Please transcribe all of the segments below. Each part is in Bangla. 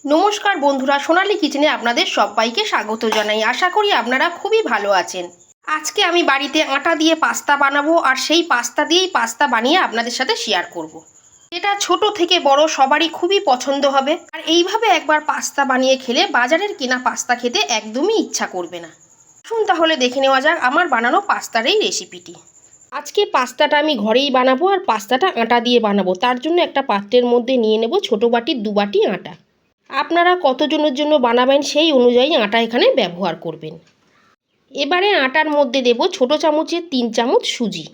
নমস্কার বন্ধুরা, সোনালী কিচেনে আপনাদের সবাইকে স্বাগত জানাই। আশা করি আপনারা খুবই ভালো আছেন। আজকে আমি বাড়িতে আটা দিয়ে পাস্তা বানাবো, আর সেই পাস্তা দিয়েই পাস্তা বানিয়ে আপনাদের সাথে শেয়ার করব। এটা ছোট থেকে বড় সবারই খুবই পছন্দ হবে, আর এইভাবে একবার পাস্তা বানিয়ে খেলে বাজারের কেনা পাস্তা খেতে একদমই ইচ্ছা করবে না। আসুন তাহলে দেখে নেওয়া যাক আমার বানানো পাস্তার এই রেসিপিটি। আজকে পাস্তাটা আমি ঘরেই বানাবো, আর পাস্তাটা আটা দিয়ে বানাবো। তার জন্য একটা পাত্রের মধ্যে নিয়ে নেব ছোটো বাটির 2 বাটি আটা। আপনারা কতজনের জন্য বানাবেন সেই অনুযায়ী আটা এখানে ব্যবহার করবেন। এবারে আটার মধ্যে দেব ছোটো চামচের 3 চামচ সুজি,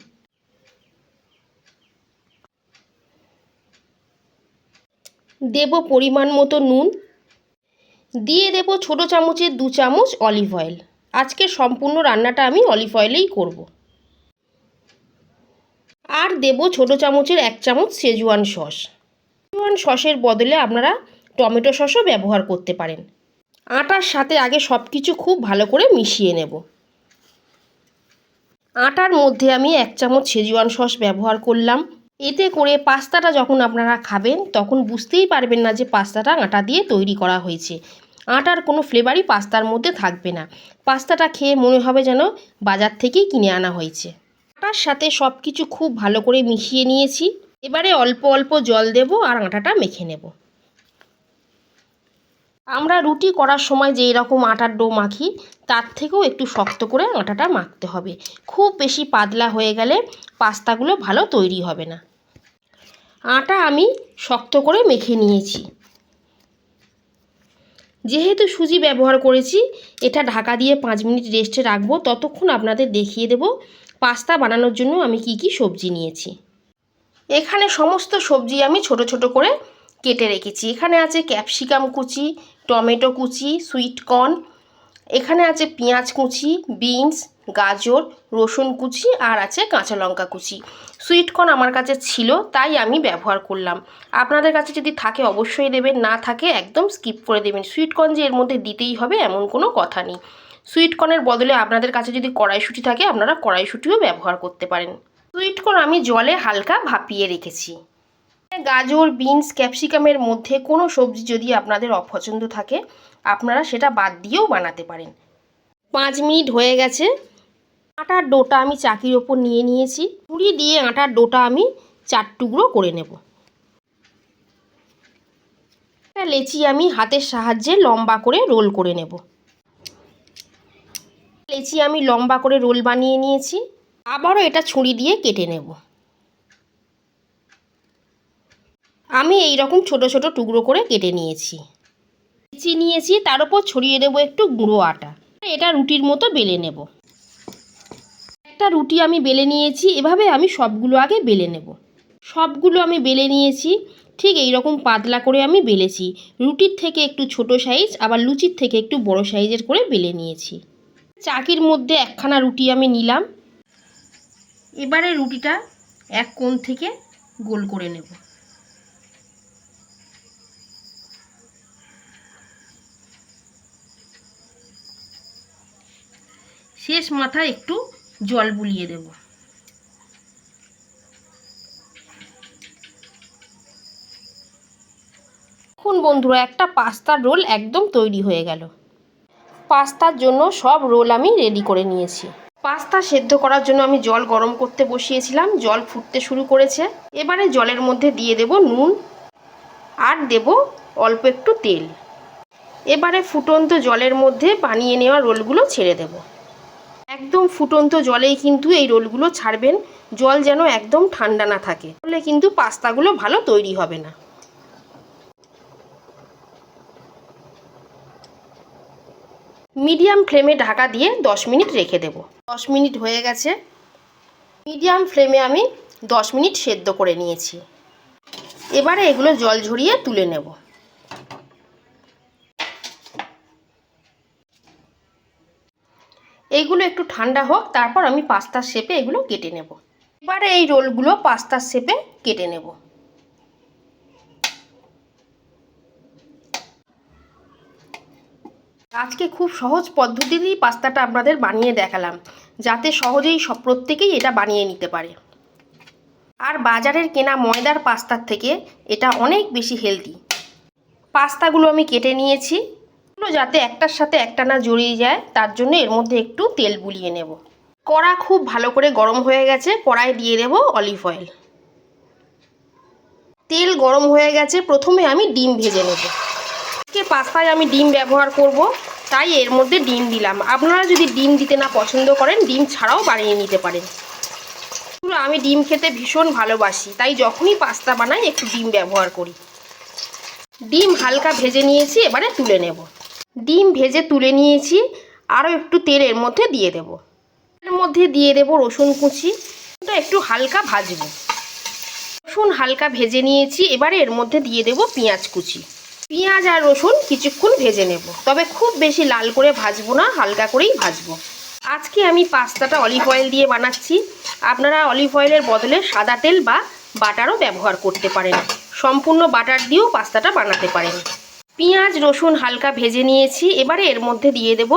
দেব পরিমাণ মতো নুন, দিয়ে দেব ছোটো চামচের 2 চামচ অলিভ অয়েল। আজকে সম্পূর্ণ রান্নাটা আমি অলিভ অয়েলেই করব। আর দেব ছোটো চামচের 1 চামচ শেজওয়ান সস। শেজওয়ান সসের বদলে আপনারা টমেটো সসও ব্যবহার করতে পারেন। আটার সাথে আগে সব কিছু খুব ভালো করে মিশিয়ে নেব। আটার মধ্যে আমি 1 চামচ শেজওয়ান সস ব্যবহার করলাম। এতে করে পাস্তাটা যখন আপনারা খাবেন তখন বুঝতেই পারবেন না যে পাস্তাটা আটা দিয়ে তৈরি করা হয়েছে। আটার কোনো ফ্লেভারই পাস্তার মধ্যে থাকবে না। পাস্তাটা খেয়ে মনে হবে যেন বাজার থেকেই কিনে আনা হয়েছে। আটার সাথে সব কিছু খুব ভালো করে মিশিয়ে নিয়েছি। এবারে অল্প অল্প জল দেব আর আটাটা মেখে নেব। আমরা রুটি করার সময় যেই রকম আটার ডো মাখি তার থেকেও একটু শক্ত করে আটাটা মাখতে হবে। খুব বেশি পাতলা হয়ে গেলে পাস্তাগুলো ভালো তৈরি হবে না। আটা আমি শক্ত করে মেখে নিয়েছি। যেহেতু সুজি ব্যবহার করেছি, এটা ঢাকা দিয়ে 5 মিনিট রেস্টে রাখবো। ততক্ষণ আপনাদের দেখিয়ে দেব পাস্তা বানানোর জন্য আমি কি কি সবজি নিয়েছি। এখানে সমস্ত সবজি আমি ছোট ছোট করে কেটে রেখেছি। এখানে আছে ক্যাপসিকাম কুচি, টমেটো কুচি, সুইট কর্ন, এখানে আছে পেঁয়াজ কুচি, বিনস, গাজর, রসুন কুচি, আর আছে কাঁচা লঙ্কা কুচি। সুইট কর্ন আমার কাছে ছিল তাই আমি ব্যবহার করলাম। আপনাদের কাছে যদি থাকে অবশ্যই দেবেন, না থাকে একদম স্কিপ করে দেবেন। সুইট কর্ন যে এর মধ্যে দিতেই হবে এমন কোনো কথা নেই। সুইট কর্নের বদলে আপনাদের কাছে যদি কড়াইশুঁটি থাকে আপনারা কড়াইশুঁটিও ব্যবহার করতে পারেন। সুইট কর্ন আমি জলে হালকা ভাপিয়ে রেখেছি। গাজর, বিনস, ক্যাপসিকামের মধ্যে কোনো সবজি যদি আপনাদের অপছন্দ থাকে আপনারা সেটা বাদ দিয়েও বানাতে পারেন। 5 মিনিট হয়ে গেছে। আটার ডোটা আমি চাকির ওপর নিয়ে নিয়েছি। ছুরি দিয়ে আটার ডোটা আমি 4 টুকরো করে নেব। একটা লেচি আমি হাতের সাহায্যে লম্বা করে রোল করে নেব। লেচি আমি লম্বা করে রোল বানিয়ে নিয়েছি। আবারও এটা ছুরি দিয়ে কেটে নেব। আমি এই রকম ছোট ছোট টুকরো করে কেটে নিয়েছি। লেচি নিয়েছি, তার উপর ছড়িয়ে দেবো একটু গুঁড়ো আটা। এটা রুটির মতো বেলে নেব। একটা রুটি আমি বেলে নিয়েছি। এভাবে আমি সবগুলো আগে বেলে নেব। সবগুলো আমি বেলে নিয়েছি। ঠিক এই রকম পাতলা করে আমি বেলেছি। রুটির থেকে একটু ছোট সাইজ, আবার লুচির থেকে একটু বড় সাইজের করে বেলে নিয়েছি। চাকির মধ্যে একখানা রুটি আমি নিলাম। এবারে রুটিটা এক কোণ থেকে গোল করে নেব। শেষ মাথায় একটু জল বুলিয়ে দেব। এখন বন্ধুরা একটা পাস্তার রোল একদম তৈরি হয়ে গেল। পাস্তার জন্য সব রোল আমি রেডি করে নিয়েছি। পাস্তা সেদ্ধ করার জন্য আমি জল গরম করতে বসিয়েছিলাম। জল ফুটতে শুরু করেছে। এবারে জলের মধ্যে দিয়ে দেব নুন, আর দেব অল্প একটু তেল। এবারে ফুটন্ত জলের মধ্যে বানিয়ে নেওয়া রোলগুলো ছেড়ে দেব। একদম ফুটন্ত জলেই কিন্তু এই রোলগুলো ছাড়বেন। জল যেন একদম ঠান্ডা না থাকে, তাহলে কিন্তু পাস্তাগুলো ভালো তৈরি হবে না। মিডিয়াম ফ্লেমে ঢাকা দিয়ে 10 মিনিট রেখে দেব। 10 মিনিট হয়ে গেছে। মিডিয়াম ফ্লেমে আমি 10 মিনিট সেদ্ধ করে নিয়েছি। এবারে এগুলো জল ঝরিয়ে তুলে নেব। এইগুলো একটু ঠান্ডা হোক, তারপর আমি পাস্তার শেপে এগুলো কেটে নেব। এবারে এই রোলগুলো পাস্তার শেপে কেটে নেব। আজকে খুব সহজ পদ্ধতিতেই পাস্তাটা আপনাদের বানিয়ে দেখালাম, যাতে সহজেই প্রত্যেকেই এটা বানিয়ে নিতে পারে। আর বাজারের কেনা ময়দার পাস্তার থেকে এটা অনেক বেশি হেলদি। পাস্তাগুলো আমি কেটে নিয়েছি, এগুলো যাতে একটার সাথে একটা না জড়িয়ে যায় তার জন্য এর মধ্যে একটু তেল বুলিয়ে নেব। কড়া খুব ভালো করে গরম হয়ে গেছে, কড়ায় দিয়ে দেব অলিভ অয়েল। তেল গরম হয়ে গেছে, প্রথমে আমি ডিম ভেজে নেব। আজকে পাস্তায় আমি ডিম ব্যবহার করব, তাই এর মধ্যে ডিম দিলাম। আপনারা যদি ডিম দিতে না পছন্দ করেন ডিম ছাড়াও বানিয়ে নিতে পারেন। আমি ডিম খেতে ভীষণ ভালোবাসি, তাই যখনই পাস্তা বানাই একটু ডিম ব্যবহার করি। ডিম হালকা ভেজে নিয়েছি, এবারে তুলে নেব। ডিম ভেজে তুলে নিয়েছি, আরও একটু তেল এর মধ্যে দিয়ে দেব। এর মধ্যে দিয়ে দেব রসুন কুচি, ওটা একটু হালকা ভাজবো। রসুন হালকা ভেজে নিয়েছি, এবারে এর মধ্যে দিয়ে দেব পেঁয়াজ কুচি। পেঁয়াজ আর রসুন কিছুক্ষণ ভেজে নেব, তবে খুব বেশি লাল করে ভাজবো না, হালকা করেই ভাজবো। আজকে আমি পাস্তাটা অলিভ অয়েল দিয়ে বানাচ্ছি, আপনারা অলিভ অয়েলের বদলে সাদা তেল বা বাটারও ব্যবহার করতে পারেন। সম্পূর্ণ বাটার দিয়েও পাস্তাটা বানাতে পারেন। পেঁয়াজ রসুন হালকা ভেজে নিয়েছি, এবারে এর মধ্যে দিয়ে দেব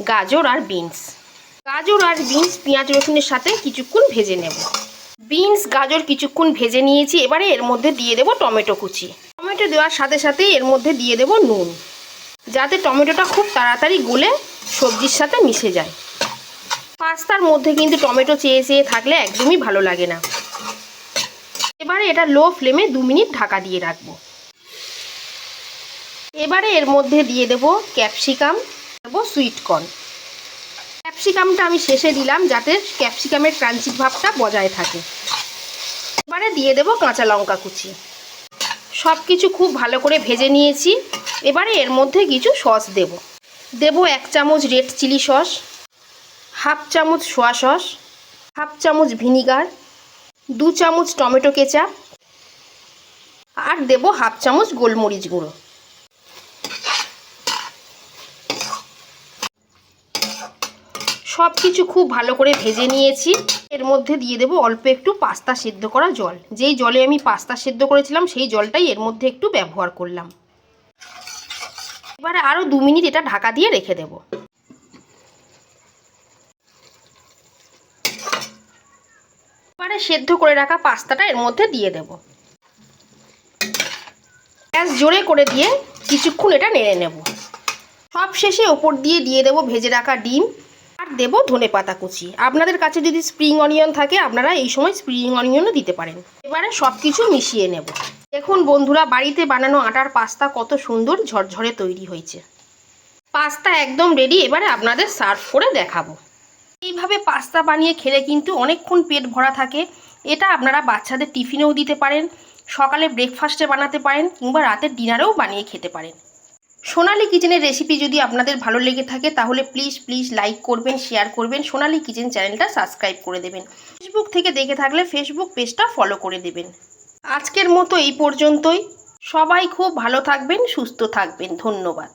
গাজর আর বিনস। গাজর আর বিনস পেঁয়াজ রসুনের সাথে কিছুক্ষণ ভেজে নেব। বিনস গাজর কিছুক্ষণ ভেজে নিয়েছি, এবারে এর মধ্যে দিয়ে দেব টমেটো কুচি। টমেটো দেওয়ার সাথে সাথে এর মধ্যে দিয়ে দেব নুন, যাতে টমেটোটা খুব তাড়াতাড়ি গলে সবজির সাথে মিশে যায়। পাস্তার মধ্যে কিন্তু টমেটো চেয়ে চেয়ে থাকলে একদমই ভালো লাগে না। এবারে এটা লো ফ্লেমে 2 মিনিট ঢাকা দিয়ে রাখবো। এবারে এর মধ্যে দিয়ে দেব ক্যাপসিকাম, দেব সুইট কর্ন। ক্যাপসিকামটা আমি শেষে দিলাম যাতে ক্যাপসিকামের ক্রাঞ্চি ভাবটা বজায় থাকে। এবারে দিয়ে দেব কাঁচা লঙ্কা কুচি। সব কিছু খুব ভালো করে ভেজে নিয়েছি, এবারে এর মধ্যে কিছু সস দেব। 1 চামচ রেড চিলি সস, 1/2 চামচ সোয়া সস, 1/2 চামচ ভিনিগার, 2 চামচ টমেটো কেচাপ আর দেব 1/2 চামচ গোলমরিচ গুঁড়ো। সব কিছু খুব ভালো করে ভেজে নিয়েছি, এর মধ্যে দিয়ে দেব অল্প একটু পাস্তা সেদ্ধ করা জল। যেই জলে আমি পাস্তা সেদ্ধ করেছিলাম সেই জলটাই এর মধ্যে একটু ব্যবহার করলাম। এবারে আরও 2 মিনিট এটা ঢাকা দিয়ে রেখে দেব। এবারে সেদ্ধ করে রাখা পাস্তাটা এর মধ্যে দিয়ে দেব। গ্যাস জোরে করে দিয়ে কিছুক্ষণ এটা নেড়ে নেব। সব শেষে ওপর দিয়ে দিয়ে দেব ভেজে রাখা ডিম আর দেব ধনেপাতা কুচি। আপনাদের কাছে যদি স্প্রিং অনিয়ন থাকে আপনারা এই সময় স্প্রিং অনিয়নও দিতে পারেন। এবারে সব কিছু মিশিয়ে নেব। দেখুন বন্ধুরা, বাড়িতে বানানো আটার পাস্তা কত সুন্দর ঝরঝরে তৈরি হয়েছে। পাস্তা একদম রেডি, এবারে আপনাদের সার্ভ করে দেখাবো। এইভাবে পাস্তা বানিয়ে খেলে কিন্তু অনেকক্ষণ পেট ভরা থাকে। এটা আপনারা বাচ্চাদের টিফিনেও দিতে পারেন, সকালে ব্রেকফাস্টে বানাতে পারেন, কিংবা রাতের ডিনারেও বানিয়ে খেতে পারেন। সোনালি কিচেনের রেসিপি যদি আপনাদের ভালো লেগে থাকে তাহলে প্লিজ লাইক করবেন, শেয়ার করবেন, সোনালি কিচেন চ্যানেলটা সাবস্ক্রাইব করে দেবেন। ফেসবুক থেকে দেখে থাকলে ফেসবুক পেজটা ফলো করে দেবেন। আজকের মতো এই পর্যন্তই। সবাই খুব ভালো থাকবেন, সুস্থ থাকবেন। ধন্যবাদ।